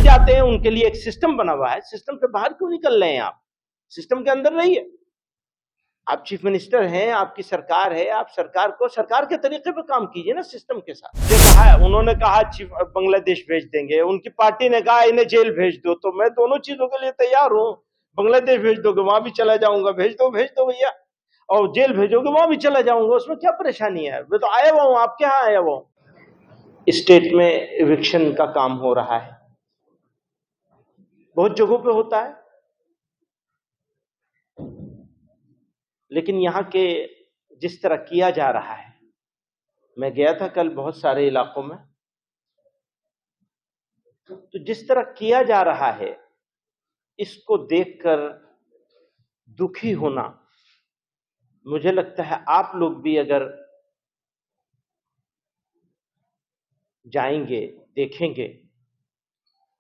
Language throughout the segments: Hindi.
जाते हैं उनके लिए एक सिस्टम बना हुआ है, सिस्टम से बाहर क्यों निकल रहे हैं आप? सिस्टम के अंदर रहिए। आप चीफ मिनिस्टर हैं, आपकी सरकार है, आप सरकार को सरकार के तरीके पे काम कीजिए ना, सिस्टम के साथ। उन्होंने कहा चीफ बांग्लादेश भेज देंगे, उनकी पार्टी ने कहा इन्हें जेल भेज दो, तो मैं दोनों चीजों के लिए तैयार हूं। बांग्लादेश भेज दोगे वहां भी चला जाऊंगा, भेज दो भैया, और जेल भेजोगे वहां भी चला जाऊंगा, उसमें क्या परेशानी है? मैं तो आया हुआ हूं, आपके यहाँ आया हुआ हूं। स्टेट में एविक्शन का काम हो रहा है, बहुत जगहों पे होता है, लेकिन यहाँ के जिस तरह किया जा रहा है, मैं गया था कल बहुत सारे इलाकों में, तो जिस तरह किया जा रहा है इसको देखकर दुखी होना, मुझे लगता है आप लोग भी अगर जाएंगे, देखेंगे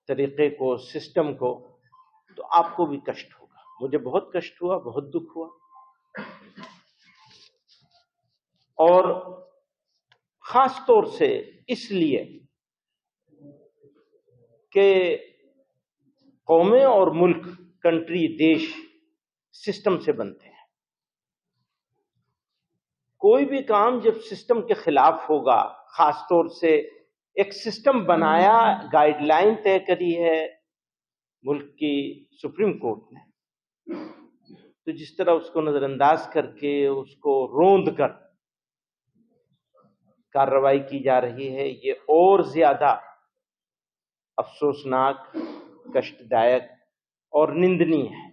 तरीके को, सिस्टम को, तो आपको भी कष्ट होगा। मुझे बहुत कष्ट हुआ, बहुत दुख हुआ, और खास तौर से इसलिए कि कौमें और मुल्क, कंट्री, देश सिस्टम से बनते हैं। कोई भी काम जब सिस्टम के खिलाफ होगा, खास तौर से एक सिस्टम बनाया, गाइडलाइन तय करी है मुल्क की सुप्रीम कोर्ट ने, तो जिस तरह उसको नजरअंदाज करके, उसको रोंद कर कार्रवाई की जा रही है, ये और ज्यादा अफसोसनाक, कष्टदायक और निंदनीय है।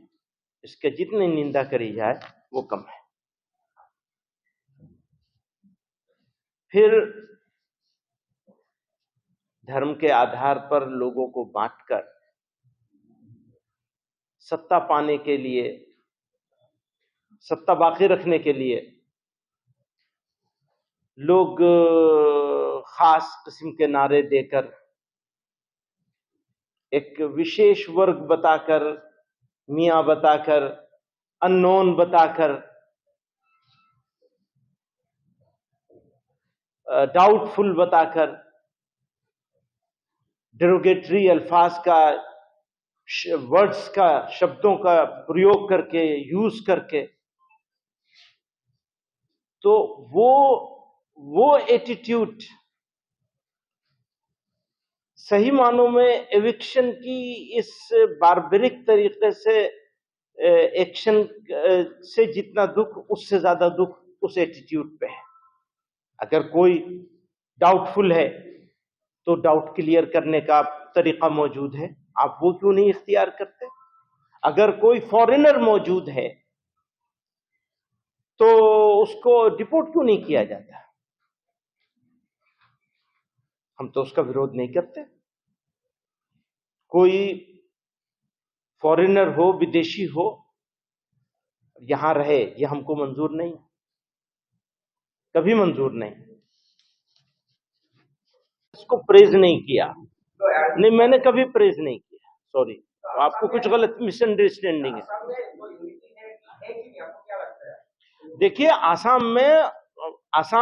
इसके जितनी निंदा करी जाए वो कम है। फिर धर्म के आधार पर लोगों को बांटकर सत्ता पाने के लिए, सत्ता बाकी रखने के लिए लोग खास किस्म के नारे देकर, एक विशेष वर्ग बताकर, मियां बताकर, अननोन बताकर, डाउटफुल बताकर, डेरोगेटरी अल्फाज का, वर्ड्स का, शब्दों का प्रयोग करके, यूज करके, तो वो एटीट्यूड सही मानों में एविक्शन की इस बारबरिक तरीके से एक्शन से जितना दुख, उससे ज्यादा दुख उस एटीट्यूड पे है। अगर कोई डाउटफुल है तो डाउट क्लियर करने का तरीका मौजूद है, आप वो क्यों नहीं इख्तियार करते? अगर कोई फॉरेनर मौजूद है तो उसको डिपोर्ट क्यों नहीं किया जाता? हम तो उसका विरोध नहीं करते। कोई फॉरेनर हो, विदेशी हो, यहां रहे, यह हमको मंजूर नहीं, कभी मंजूर नहीं। इसको प्रेज नहीं किया, नहीं, मैंने कभी प्रेज नहीं किया, सॉरी, आपको कुछ गलत मिसअंडरस्टैंडिंग है। देखिए, आसाम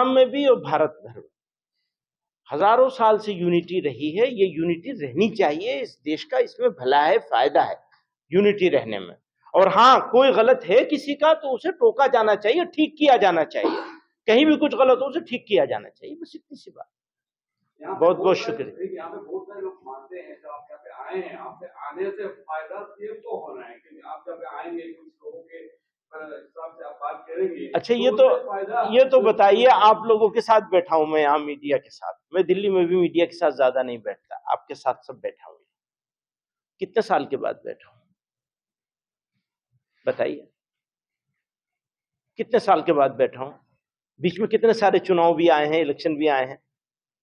में भी और भारत भर में हजारों साल से यूनिटी रही है। ये यूनिटी रहनी चाहिए, इस देश का इसमें भला है, फायदा है यूनिटी रहने में। और हाँ, कोई गलत है किसी का तो उसे टोका जाना चाहिए, ठीक किया जाना चाहिए। कहीं भी कुछ गलत हो उसे ठीक किया जाना चाहिए, बस इतनी सी बात। बहुत बहुत शुक्रिया। यहाँ पे बहुत सारे लोग मानते हैं जब आप यहाँ पे आए हैं, आपके आने से फायदा सिर्फ तो हो रहा है कि आप जब आएंगे कुछ लोगों के हिसाब से आप बात करेंगे। अच्छा, ये तो बताइए, आप लोगों के साथ बैठा हूं मैं यहाँ, मीडिया के साथ। मैं दिल्ली में भी मीडिया के साथ ज्यादा नहीं बैठता, आपके साथ सब बैठा हूं। कितने साल के बाद बैठा हूं बताइए? कितने साल के बाद बैठा हूं? बीच में कितने सारे चुनाव भी आए हैं, इलेक्शन भी आए हैं।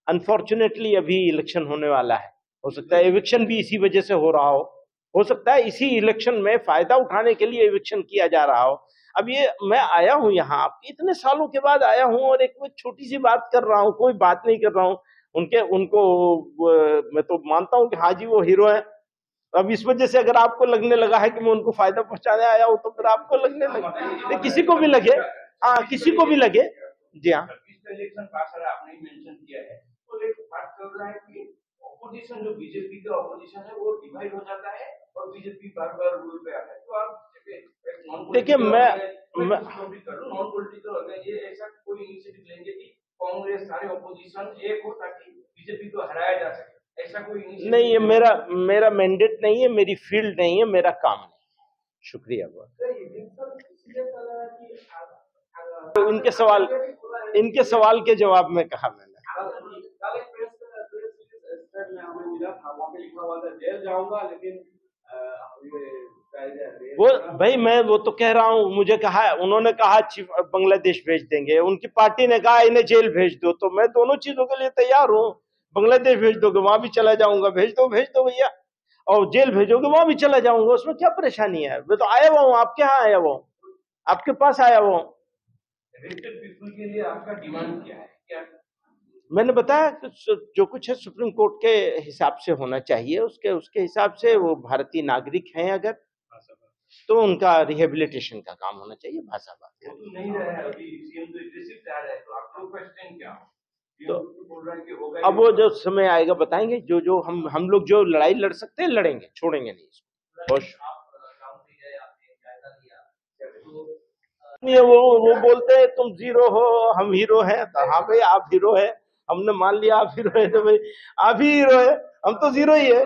अनफॉर्चुनेटली अभी इलेक्शन होने वाला है, हो सकता है एविक्शन भी इसी वजह से हो रहा हो सकता है इसी इलेक्शन में फायदा उठाने के लिए एविक्शन किया जा रहा हो। अब ये मैं आया हूं यहाँ, इतने सालों के बाद आया हूं, और एक छोटी सी बात कर रहा हूं, कोई बात नहीं कर रहा हूं। उनको मैं तो मानता हूं कि हाँ जी वो हीरो है। अब इस वजह से अगर आपको लगने लगा है कि मैं उनको फायदा पहुंचाने आया हूं, तो फिर आपको लगने लगे, किसी को भी लगे, हाँ किसी को भी लगे। जी हाँ, आपने मेंशन किया है, तो एक बात चल रहा है कि ऑपोजिशन जो बीजेपी का ऑपोजिशन है वो डिवाइड हो जाता है और बीजेपी बार बार रूल पे आता है। तो आप देखिए मैं नॉन पॉलिटिकल हो गया, ये ऐसा कोई इनिशिएटिव लेंगे कि कांग्रेस सारे ऑपोजिशन एक हो ताकि बीजेपी को हराया जा सके, ऐसा कोई इनिशिएटिव नहीं, ये मेरा मैंडेट नहीं है, मेरी फील्ड नहीं है, मेरा काम नहीं। शुक्रिया बहुत। तो इनके सवाल के जवाब में कहा मैंने। जेल जाऊंगा लेकिन वो भाई मैं वो तो कह रहा हूँ, मुझे कहा है, उन्होंने कहा बांग्लादेश भेज देंगे, उनकी पार्टी ने कहा इन्हें जेल भेज दो, तो मैं दोनों चीजों के लिए तैयार हूँ। बांग्लादेश भेज दोगे वहां भी चला जाऊंगा, भेज दो भैया, और जेल भेजोगे वहां भी चला जाऊंगा, उसमें क्या परेशानी है। मैं तो आया हुआ हूँ, आपके यहाँ आया हुआ हूँ, आपके पास आया हुआ हूँ। पीपल के लिए आपका डिमांड क्या है? क्या मैंने बताया जो कुछ है सुप्रीम कोर्ट के हिसाब से होना चाहिए, उसके हिसाब से वो भारतीय नागरिक हैं अगर, तो उनका रिहेबिलिटेशन का काम होना चाहिए। भाषा बात वो तो नहीं रहा है अभी, सीएम तो एग्रेसिव जा रहा है, तो आपका क्वेश्चन क्या हो? तो बोल रहा है कि होगा, अब वो जो समय आएगा बताएंगे, जो हम लोग जो लड़ाई लड़ सकते हैं लड़ेंगे, छोड़ेंगे नहीं इसको। ये वो बोलते हैं तुम जीरो हो हम हीरो हैं, तो हाँ भाई आप हीरो है, हमने मान लिया आप हीरो है, तो भाई आप ही हीरो है, हम तो जीरो ही है।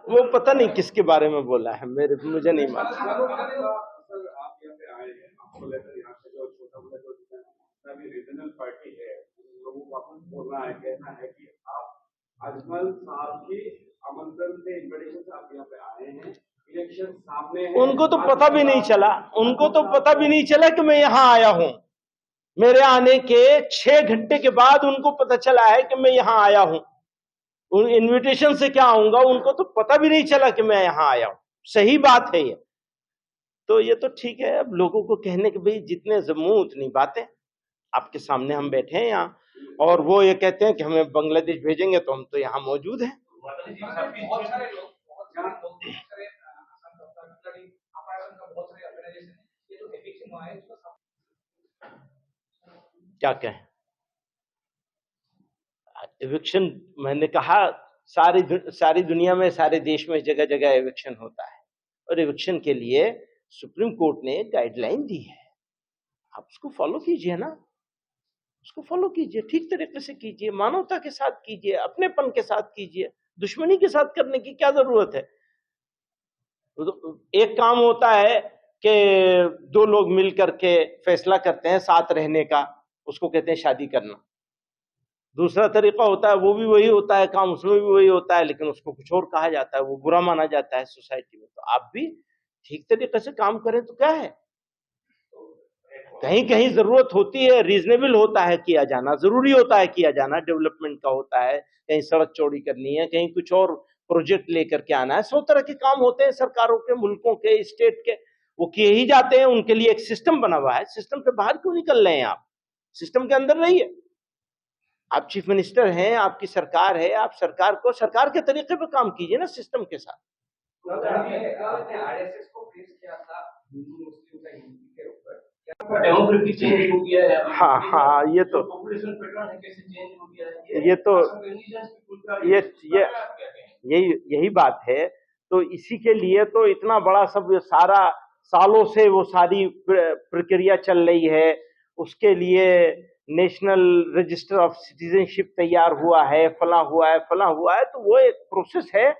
वो पता नहीं किसके बारे में बोला है, मुझे नहीं मालूम। सर आप यहाँ पे आए हैं, आपको लेकर यहाँ से जो छोटा मोटा जो जितना भी रीजनल पार्टी है, लोगों को आपको बोलना है, कहना है कि आप अजमल साहब की आमंत्रण से, इन्विटेशन से आप यहाँ पे आए हैं, इलेक्शन सामने है। उनको तो पता भी नहीं चला, उनको तो पता भी नहीं चला कि मैं यहाँ आया हूँ। मेरे आने के 6 घंटे के बाद उनको पता चला है कि मैं यहाँ आया हूँ। उन इनविटेशन से क्या आऊंगा, उनको तो पता भी नहीं चला कि मैं यहाँ आया हूँ। सही बात है ये तो, ये तो ठीक है। अब लोगों को कहने के भाई जितने मुंह उतनी बातें, आपके सामने हम बैठे हैं यहाँ, और वो ये कहते हैं कि हमें बांग्लादेश भेजेंगे, तो हम तो यहाँ मौजूद हैं। बहुत सारे लोग क्या कहें, एविक्शन मैंने कहा सारी दुनिया में, सारे देश में जगह जगह एविक्शन होता है, और एविक्शन के लिए सुप्रीम कोर्ट ने गाइडलाइन दी है। आप उसको फॉलो कीजिए ना, उसको फॉलो कीजिए, ठीक तरीके से कीजिए, मानवता के साथ कीजिए, अपनेपन के साथ कीजिए, दुश्मनी के साथ करने की क्या जरूरत है। एक काम होता है कि 2 लोग मिल करके फैसला करते हैं साथ रहने का, उसको कहते हैं शादी करना। दूसरा तरीका होता है, वो भी वही होता है काम, उसमें भी वही होता है, लेकिन उसको कुछ और कहा जाता है, वो बुरा माना जाता है सोसाइटी में। तो आप भी ठीक तरीके से काम करें तो क्या है। कहीं कहीं जरूरत होती है, रीजनेबल होता है किया जाना, जरूरी होता है किया जाना, डेवलपमेंट का होता है, कहीं सड़क चौड़ी करनी है, कहीं कुछ और प्रोजेक्ट लेकर के आना है। 100 तरह के काम होते हैं सरकारों के, मुल्कों के, स्टेट के, वो किए ही जाते हैं। उनके लिए एक सिस्टम बना हुआ है, सिस्टम से बाहर क्यों निकल रहे हैं आप, सिस्टम के अंदर रहिए। आप चीफ मिनिस्टर हैं, आपकी सरकार है, आप सरकार को सरकार के तरीके पे काम कीजिए ना, सिस्टम के साथ। आरएसएस को फेस किया था हिंदू मुस्लिम का हिंदी के ऊपर, डेमोग्राफी चेंज हो गया है। हाँ, ये तो पॉपुलेशन पैटर्न है कैसे चेंज हो गया है, ये तो यही बात है। तो इसी के लिए तो इतना बड़ा सब सारा सालों से वो सारी प्रक्रिया चल रही है। उसके लिए नेशनल रजिस्टर ऑफ सिटीजनशिप तैयार हुआ है, फला हुआ है, तो वो एक प्रोसेस है।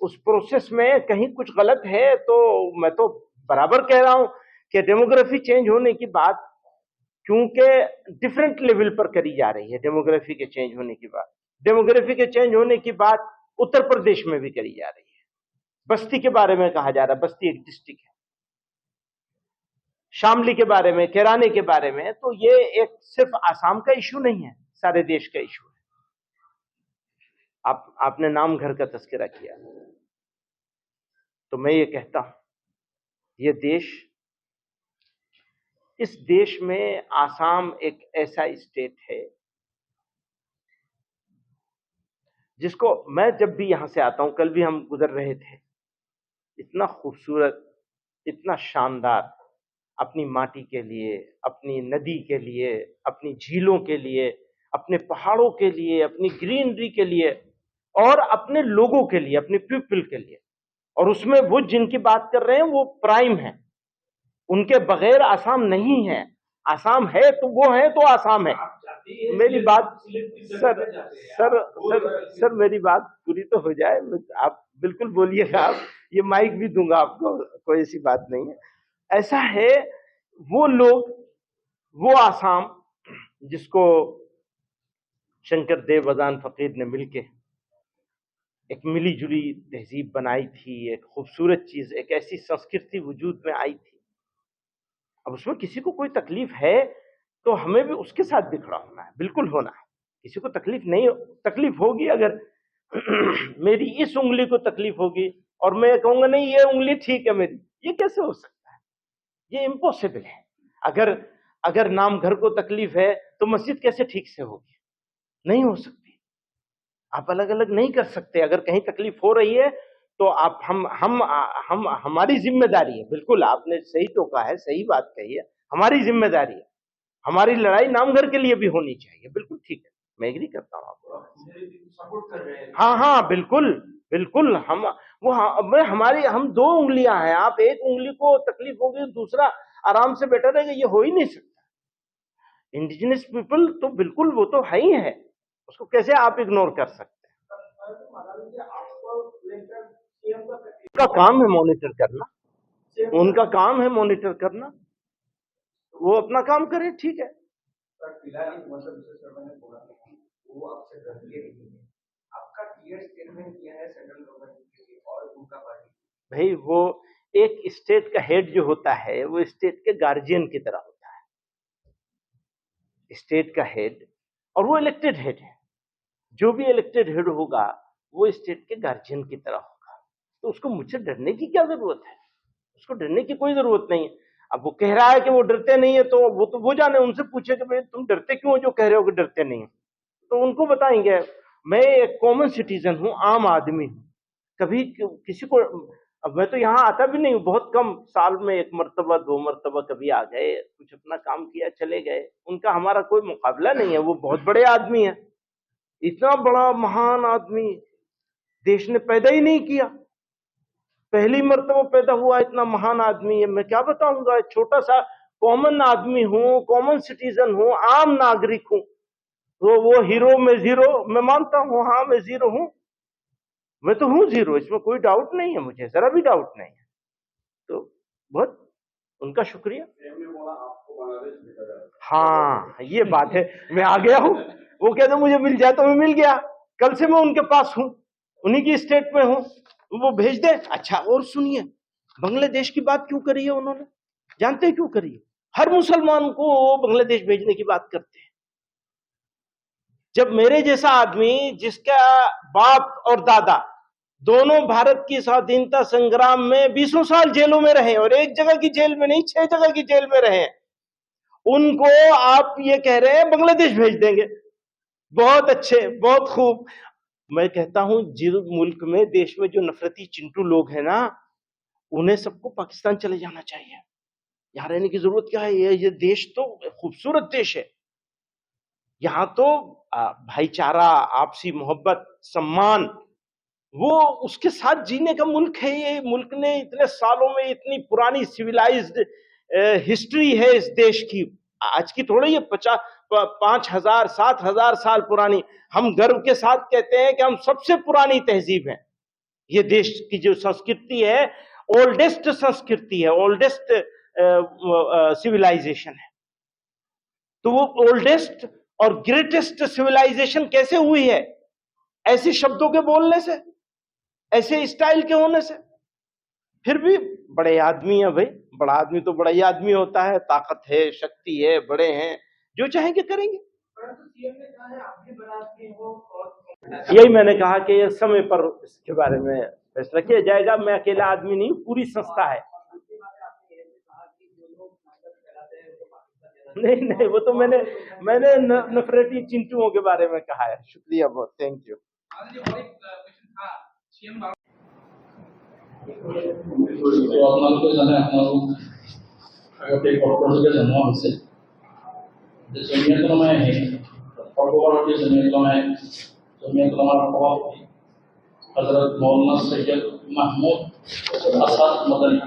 उस प्रोसेस में कहीं कुछ गलत है तो मैं तो बराबर कह रहा हूं कि डेमोग्राफी चेंज होने की बात, क्योंकि डिफरेंट लेवल पर करी जा रही है डेमोग्राफी के चेंज होने की बात। डेमोग्राफी के चेंज होने की बात उत्तर प्रदेश में भी करी जा रही है। बस्ती के बारे में कहा जा रहा है, बस्ती एक डिस्ट्रिक्ट है, शामली के बारे में, केराने के बारे में। तो ये एक सिर्फ आसाम का इशू नहीं है, सारे देश का इशू है। आपने नाम घर का तस्करा किया, तो मैं ये कहता हूं, ये देश, इस देश में आसाम एक ऐसा स्टेट है जिसको मैं जब भी यहां से आता हूं, कल भी हम गुजर रहे थे, इतना खूबसूरत, इतना शानदार, अपनी माटी के लिए, अपनी नदी के लिए, अपनी झीलों के लिए, अपने पहाड़ों के लिए, अपनी ग्रीनरी के लिए और अपने लोगों के लिए, अपने पीपल के लिए। और उसमें वो जिनकी बात कर रहे हैं वो प्राइम है, उनके बगैर आसाम नहीं है। आसाम है तो वो है तो आसाम है। मेरी बात सर सर सर सर मेरी बात पूरी तो हो जाए, आप बिल्कुल बोलिएगा, आप ये माइक भी दूंगा आपको, कोई ऐसी बात नहीं है। ऐसा है, वो लोग, वो आसाम जिसको शंकर देव बदान फकीर ने मिलके एक मिली जुली तहजीब बनाई थी, एक खूबसूरत चीज, एक ऐसी संस्कृति वजूद में आई थी। अब उसमें किसी को कोई तकलीफ है तो हमें भी उसके साथ भी खड़ा होना है, बिल्कुल होना है। किसी को तकलीफ नहीं, तकलीफ होगी अगर मेरी इस उंगली को तकलीफ होगी और मैं कहूंगा नहीं ये उंगली ठीक है मेरी, ये कैसे हो सकता है? ये इम्पॉसिबल है। अगर नाम घर को तकलीफ है तो मस्जिद कैसे ठीक से होगी? नहीं हो सकती। आप अलग अलग नहीं कर सकते। अगर कहीं तकलीफ हो रही है तो आप हम हमारी जिम्मेदारी है, बिल्कुल आपने सही टोका है, सही बात कही है, हमारी जिम्मेदारी है। हमारी लड़ाई नामघर के लिए भी होनी चाहिए, बिल्कुल ठीक है, मैं एग्री करता हूँ आपको। हाँ हाँ बिल्कुल बिल्कुल, हम दो उंगलियां हैं, आप एक उंगली को तकलीफ होगी दूसरा आराम से बैठा रहेगा, ये हो ही नहीं सकता। इंडिजिनस पीपल तो बिल्कुल वो तो है ही है, उसको कैसे आप इग्नोर कर सकते हैं? उनका काम है मॉनिटर करना, उनका काम है मॉनिटर करना, वो अपना काम करे, ठीक है। वो आपसे डरते नहीं है, आपका क्लियर स्टेटमेंट किया है सेंट्रल गवर्नमेंट के लिए और उनका पार्टी। भाई वो एक स्टेट का हेड जो होता है वो स्टेट के गार्जियन की तरह होता है, स्टेट का हेड, और वो इलेक्टेड हेड है। जो भी इलेक्टेड हेड होगा वो स्टेट के गार्जियन की तरह होगा, तो उसको मुझसे डरने की क्या जरूरत है? उसको डरने की कोई जरूरत नहीं है। अब वो कह रहा है कि वो डरते नहीं है, तो वो जाने, उनसे पूछे कि भाई तुम डरते क्यों हो जो कह रहे हो कि डरते नहीं है, तो उनको बताएंगे। मैं एक कॉमन सिटीजन हूं, आम आदमी हूं, कभी किसी को, अब मैं तो यहाँ आता भी नहीं हूँ, बहुत कम, साल में एक मर्तबा दो मर्तबा कभी आ गए, कुछ अपना काम किया चले गए, उनका हमारा कोई मुकाबला नहीं है। वो बहुत बड़े आदमी है, इतना बड़ा महान आदमी देश ने पैदा ही नहीं किया, पहली मर्तबा पैदा हुआ इतना महान आदमी है। मैं क्या बताऊंगा, छोटा सा कॉमन आदमी हूँ, कॉमन सिटीजन हूँ, आम नागरिक हूँ। तो वो हीरो में जीरो, मैं मानता हूँ, हाँ मैं जीरो हूँ, मैं तो हूँ जीरो, इसमें कोई डाउट नहीं है, मुझे जरा भी डाउट नहीं है। तो बहुत उनका शुक्रिया। हाँ ये बात है, मैं आ गया हूँ, वो कहते मुझे मिल जाए तो मैं मिल गया, कल से मैं उनके पास हूँ, उन्हीं की स्टेट में हूँ, वो भेज दे। अच्छा और सुनिए, बांग्लादेश की बात क्यों करी है उन्होंने? जानते हैं क्यों करी है? हर मुसलमान को बांग्लादेश भेजने की बात करते हैं। जब मेरे जैसा आदमी जिसका बाप और दादा दोनों भारत की स्वाधीनता संग्राम में 20 साल जेलों में रहे, और एक जगह की जेल में नहीं 6 जगह की जेल में रहे, उनको आप ये कह रहे हैं बांग्लादेश भेज देंगे, बहुत अच्छे, बहुत खूब। मैं कहता हूं जिस मुल्क में, देश में जो नफरती चिंटू लोग हैं ना, उन्हें सबको पाकिस्तान चले जाना चाहिए, यहां रहने की जरूरत क्या है? ये देश तो खूबसूरत देश है, यहाँ तो भाईचारा, आपसी मोहब्बत, सम्मान, वो उसके साथ जीने का मुल्क है। ये मुल्क ने इतने सालों में इतनी पुरानी सिविलाइज्ड हिस्ट्री है इस देश की, आज की थोड़ी है, 5,000 7,000 साल पुरानी। हम गर्व के साथ कहते हैं कि हम सबसे पुरानी तहजीब है। ये देश की जो संस्कृति है ओल्डेस्ट संस्कृति है, ओल्डेस्ट सिविलाइजेशन है। तो वो ओल्डेस्ट और ग्रेटेस्ट सिविलाइजेशन कैसे हुई है? ऐसे शब्दों के बोलने से, ऐसे स्टाइल के होने से। फिर भी बड़े आदमी है भाई, बड़ा आदमी तो बड़ा ही आदमी होता है, ताकत है, शक्ति है, बड़े हैं, जो चाहेंगे करेंगे। यही मैंने कहा कि ये समय पर इसके बारे में फैसला किया जाएगा। मैं अकेला आदमी नहीं, पूरी संस्था है। नहीं, वो तो मैंने नफरती चिंटुओं के बारे में कहा है। शुक्रिया बहुत, थैंक यू। तो আগতে কৰ্তব্য জনোৱা হৈছে যে জমিয়তলমাই সৰ্বভাৰতীয় জমিয়তলমাৰ সভাপতি হজরত মৌলানা সৈয়দ মাহমুদ আসাদ মদনী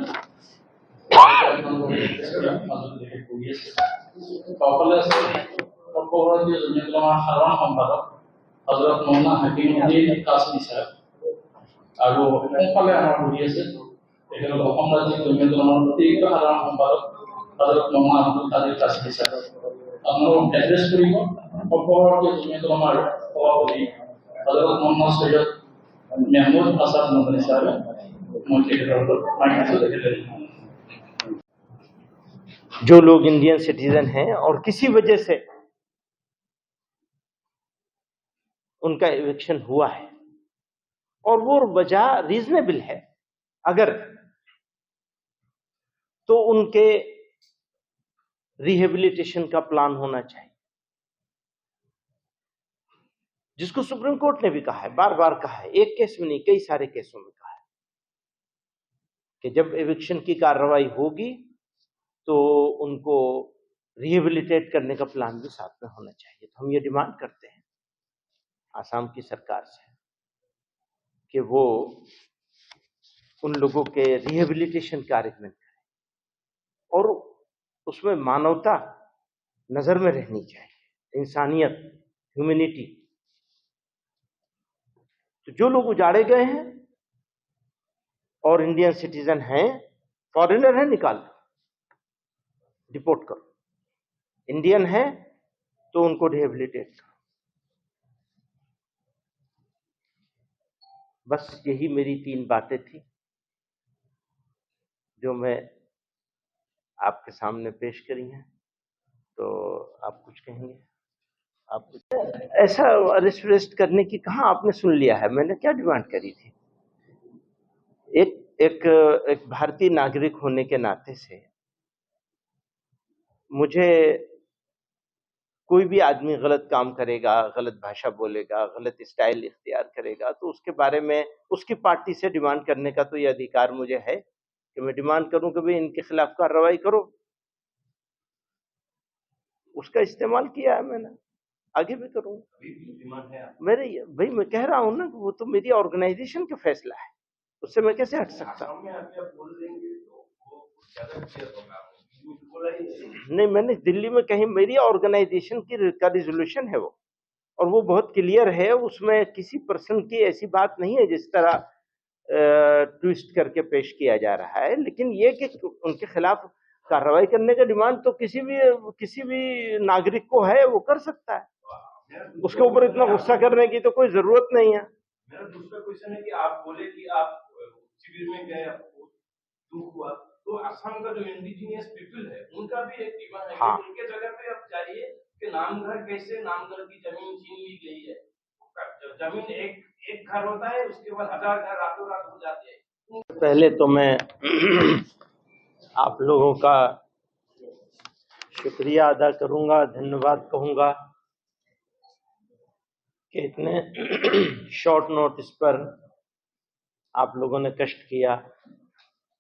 সৰ্বভাৰতীয় জমিয়তলমাৰ সাধাৰণ সম্পাদক হজরত মৌলানা হাকিমুদ্দিন কাসমি সাহেব আৰু সোঁফালে আমাৰ বহি আছে তেখেতক অসম ৰাজ্যিক জমিয়তলমাৰ অতিৰিক্ত সাধাৰণ সম্পাদক হজরত মৌলানা আব্দুল কাদিৰ কাসমি সাহেব আপোনালোক এড্ৰেছ কৰিব সৰ্বভাৰতীয় জমিয়তলমাৰ সভাপতি হজরত মৌলানা সৈয়দ महमूद आसाद मदनी साहब जो लोग इंडियन सिटीजन हैं और किसी वजह से उनका इविक्शन हुआ है और वो वजह रीजनेबल है अगर तो उनके रिहेबिलिटेशन का प्लान होना चाहिए, जिसको सुप्रीम कोर्ट ने भी कहा है, बार बार कहा है, एक केस में नहीं कई सारे केसों में कहा है कि जब एविक्शन की कार्रवाई होगी तो उनको रिहेबिलिटेट करने का प्लान भी साथ में होना चाहिए। तो हम ये डिमांड करते हैं आसाम की सरकार से कि वो उन लोगों के रिहेबिलिटेशन का अरेंजमेंट करें और उसमें मानवता नजर में रहनी चाहिए, इंसानियत, ह्यूमैनिटी। तो जो लोग उजाड़े गए हैं और इंडियन सिटीजन हैं, फॉरेनर है निकाल दो, डिपोर्ट करो, इंडियन है तो उनको रिहेबिलिटेट करो। बस यही मेरी 3 बातें थी जो मैं आपके सामने पेश करी हैं। तो आप कुछ कहेंगे? आप ऐसा अरेस्ट करने की कहाँ आपने सुन लिया है? मैंने क्या डिमांड करी थी? एक भारतीय नागरिक होने के नाते से मुझे कोई भी आदमी गलत काम करेगा, गलत भाषा बोलेगा, गलत स्टाइल इख्तियार करेगा तो उसके बारे में उसकी पार्टी से डिमांड करने का तो ये अधिकार मुझे है कि मैं डिमांड करूं कि भाई इनके खिलाफ कार्रवाई करो। उसका इस्तेमाल किया है मैंने, आगे भी करूंगा। मेरे भाई मैं कह रहा हूं ना वो तो मेरी ऑर्गेनाइजेशन का फैसला है, उससे मैं कैसे हट सकता हूं? नहीं, मैंने दिल्ली में कहीं मेरी ऑर्गेनाइजेशन का रिजोल्यूशन है वो, और वो बहुत क्लियर है, उसमें किसी पर्सन की ऐसी बात नहीं है जिस तरह ट्विस्ट करके पेश किया जा रहा है। लेकिन ये कि उनके खिलाफ कार्रवाई करने का डिमांड तो किसी भी नागरिक को है, वो कर सकता है। उसके ऊपर इतना गुस्सा करने की तो कोई जरूरत नहीं है। मेरा दूसरा क्वेश्चन है कि आप बोले कि आप शिविर में गए, आपको दुख हुआ, तो असम का जो इंडिजिनियस पीपल है उनका भी एक डिमांड है कि उनके जगह पे आप जाइए कि नामघर कैसे नामघर की जमीन छीन ली गई है। जमीन एक घर होता है, उसके बाद 1000 घर रातों रात हो जाते हैं। पहले तो मैं आप लोगों का शुक्रिया अदा करूंगा, धन्यवाद कहूंगा कि इतने शॉर्ट नोटिस पर आप लोगों ने कष्ट किया,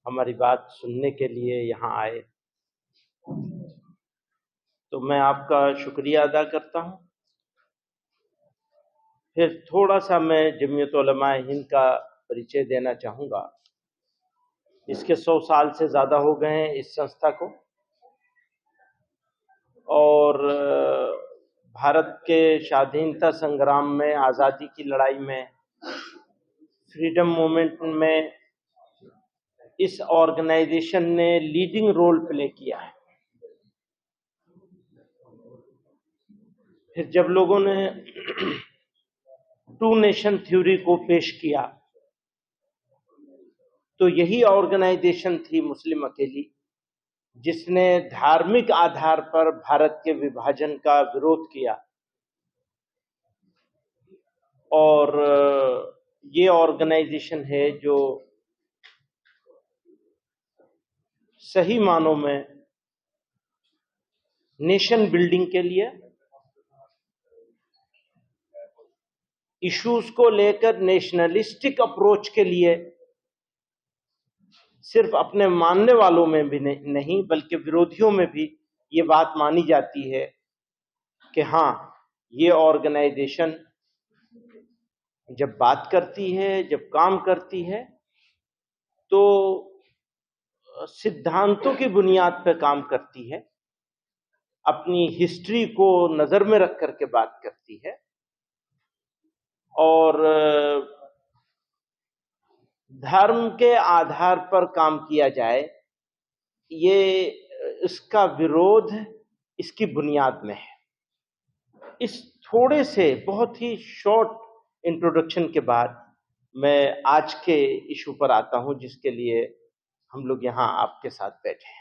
हमारी बात सुनने के लिए यहाँ आए, तो मैं आपका शुक्रिया अदा करता हूँ। फिर थोड़ा सा मैं जमीयत उलमाए हिंद का परिचय देना चाहूँगा। इसके 100 साल से ज़्यादा हो गए हैं इस संस्था को, और भारत के स्वाधीनता संग्राम में, आज़ादी की लड़ाई में, फ्रीडम मूवमेंट में इस ऑर्गेनाइजेशन ने लीडिंग रोल प्ले किया है। फिर जब लोगों ने 2 नेशन थ्योरी को पेश किया तो यही ऑर्गेनाइजेशन थी मुस्लिम अकेली जिसने धार्मिक आधार पर भारत के विभाजन का विरोध किया, और ये ऑर्गेनाइजेशन है जो सही मानों में नेशन बिल्डिंग के लिए, इश्यूज को लेकर नेशनलिस्टिक अप्रोच के लिए सिर्फ अपने मानने वालों में भी नहीं बल्कि विरोधियों में भी ये बात मानी जाती है कि हाँ, ये ऑर्गेनाइजेशन जब बात करती है, जब काम करती है, तो सिद्धांतों की बुनियाद पर काम करती है, अपनी हिस्ट्री को नजर में रख करके बात करती है और धर्म के आधार पर काम किया जाए, ये इसका विरोध इसकी बुनियाद में है। इस थोड़े से बहुत ही शॉर्ट इंट्रोडक्शन के बाद मैं आज के इशू पर आता हूं, जिसके लिए हम लोग यहाँ आपके साथ बैठे हैं।